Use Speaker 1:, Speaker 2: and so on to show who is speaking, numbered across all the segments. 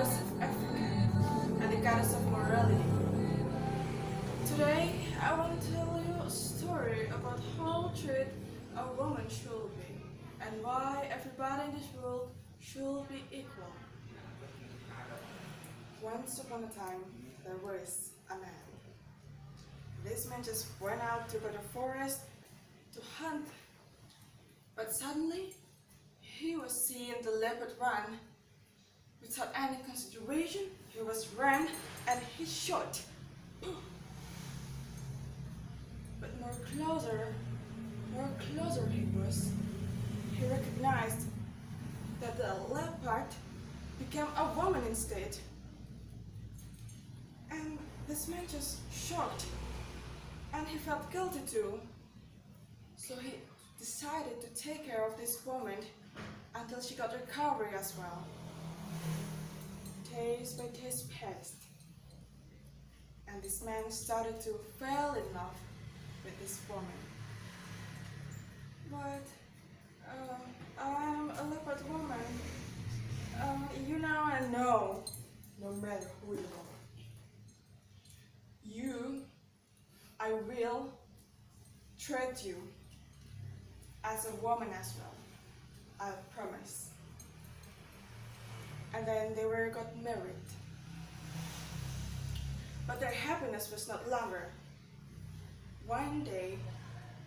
Speaker 1: goddess of Africa and the goddess of morality. Today, I want to tell you a story about how treat a woman should be and why everybody in this world should be equal. Once upon a time, there was a man. This man just went out to go to the forest to hunt. But suddenly, he was seeing the leopard run. Without any consideration, he was ran and he shot. But more closer he was, he recognized that the leopard became a woman instead. And this man just shocked, and he felt guilty too. So he decided to take care of this woman until she got recovery as well. Days by days passed, and this man started to fall in love with this woman. But I'm a leopard woman. I know, no matter who you are, I will treat you as a woman as well. I promise. And then they got married. But their happiness was not longer. One day,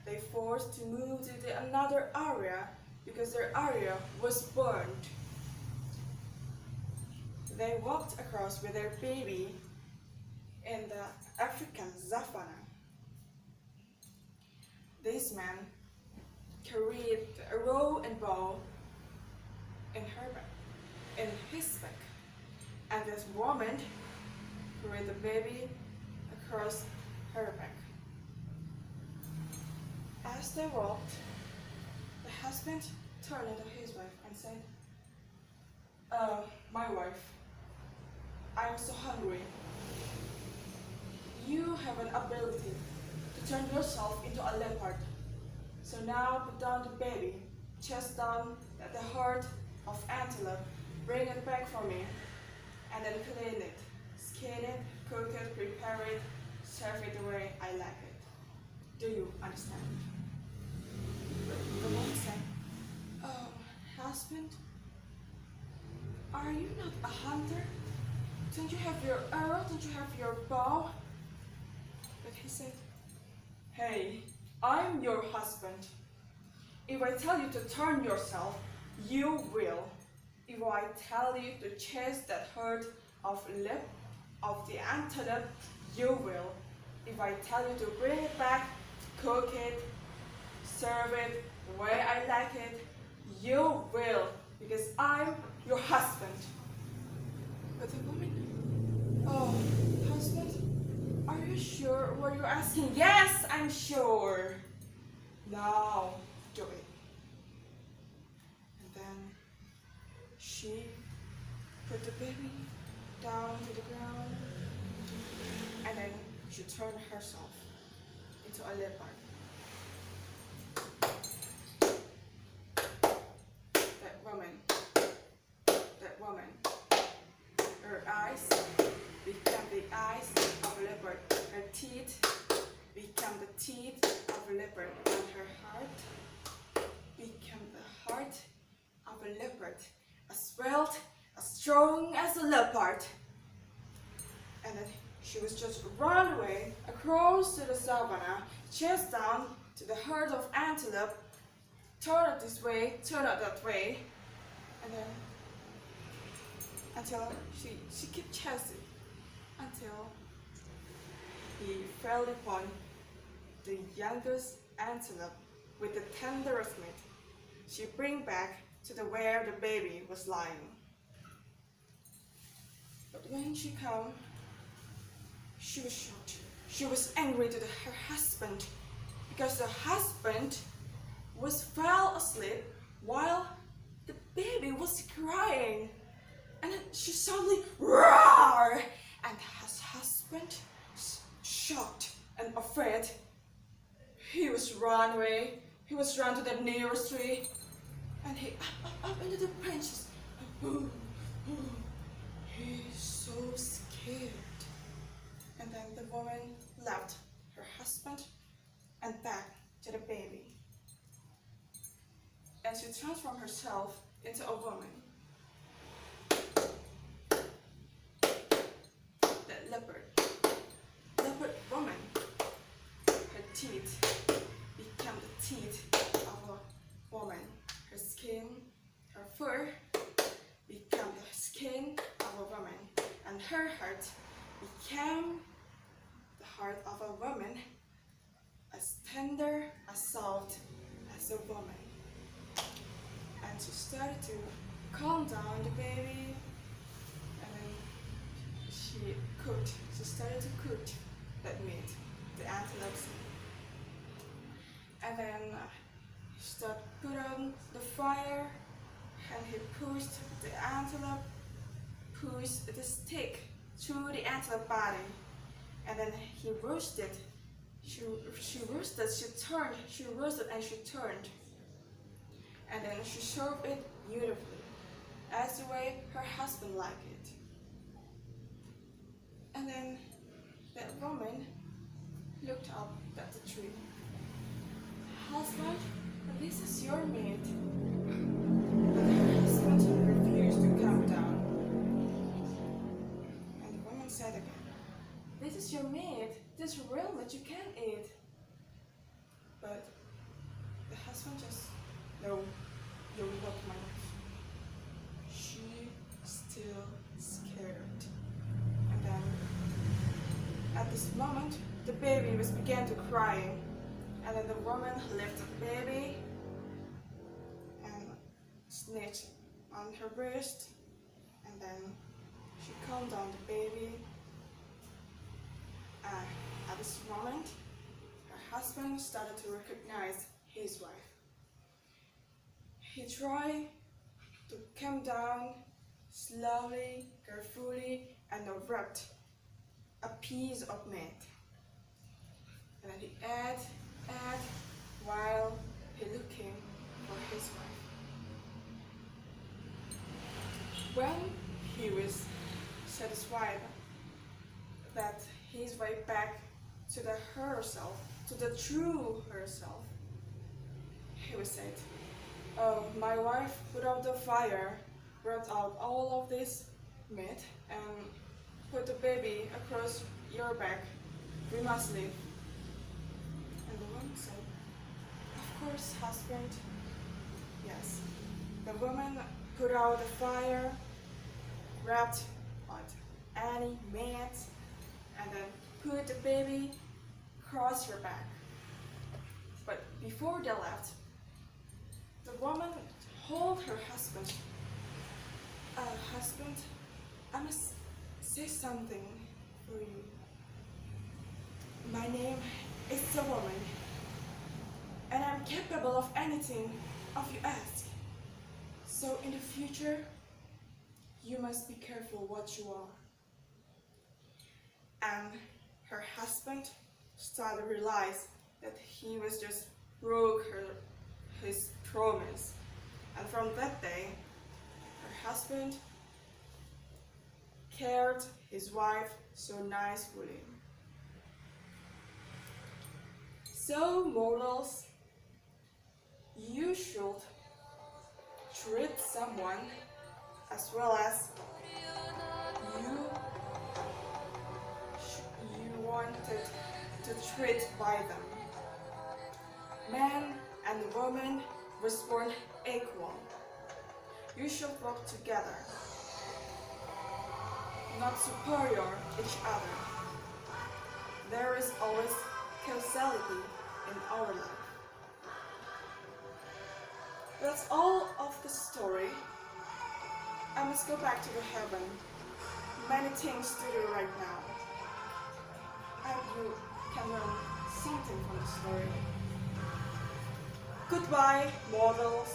Speaker 1: they forced to move to another area because their area was burned. They walked across with their baby in the African savannah. This man carried a row and bow in his back, and this woman carried the baby across her back. As they walked, the husband turned to his wife and said, my wife, I am so hungry. You have an ability to turn yourself into a leopard. So now put down the baby, chest down at the heart of antelope, bring it back for me, and then clean it, skin it, cook it, prepare it, serve it the way I like it. Do you understand? The woman said, husband, are you not a hunter? Don't you have your arrow? Don't you have your bow? But he said, hey, I'm your husband. If I tell you to turn yourself, you will. If I tell you to chase that herd of the antelope, you will. If I tell you to bring it back, cook it, serve it the way I like it, you will, because I'm your husband. But the woman, husband, are you sure what you're asking? Yes, I'm sure. Now, do it. And then she put the baby down to the ground, and then she turned herself into a leopard. That woman, her eyes became the eyes of a leopard, her teeth became the teeth of a leopard, and her heart became the heart of a leopard, as svelte, as strong as a leopard. And then she was just run away across to the savannah, chest down to the herd of antelope, turn it this way, turn it that way, and then until she kept chasing until he fell upon the youngest antelope with the tenderest meat. She bring back to where the baby was lying. But when she came, she was shocked. She was angry to her husband because the husband fell asleep while the baby was crying. And then she suddenly roared, and his husband, shocked and afraid, he was run away. He was run to the nearest tree, and he up into the branches. He she transformed herself into a woman. The leopard woman, her teeth became the teeth of a woman. Her skin, her fur became the skin of a woman. And her heart became the heart of a woman, as tender, as soft as a woman. And she started to calm down the baby, and then she started to cook that meat, the antelopes. And then he started to put on the fire, and he pushed the antelope, pushed the stick through the antelope body, and then he roasted. She roasted, she roasted and she turned. And then she served it beautifully, as the way her husband liked it. And then that woman looked up at the tree. Husband, this is your meat. But her husband refused to come down. And the woman said again, this is your meat, this is real meat, you can eat. But the husband just, no, you'll not my wife. She still scared. And then at this moment, the baby began to crying. And then the woman lifted the baby and snitched on her breast. And then she calmed down the baby. And at this moment, her husband started to recognize his wife. He tried to calm down slowly, carefully, and wrapped a piece of meat. And then he ate while he looking for his wife. When he was satisfied that his way back to the herself, to the true herself, he would say, oh, my wife put out the fire, brought out all of this meat, and put the baby across your back. We must leave. And the woman said, of course, husband. Yes. The woman put out the fire, wrapped on any meat, and then put the baby across her back. But before they left, the woman told her husband, husband, I must say something for you. My name is a woman, and I'm capable of anything of you ask. So in the future, you must be careful what you are. And her husband started to realize that he was just broke his promise. And from that day, her husband cared his wife so nicely. So mortals, you should treat someone as well as you wanted to treat by them. Man and woman was born equal. You should work together, not superior each other. There is always causality in our life. That's all of the story. I must go back to the heaven. Many things to do right now. And you can learn something from the story. Goodbye, mortals.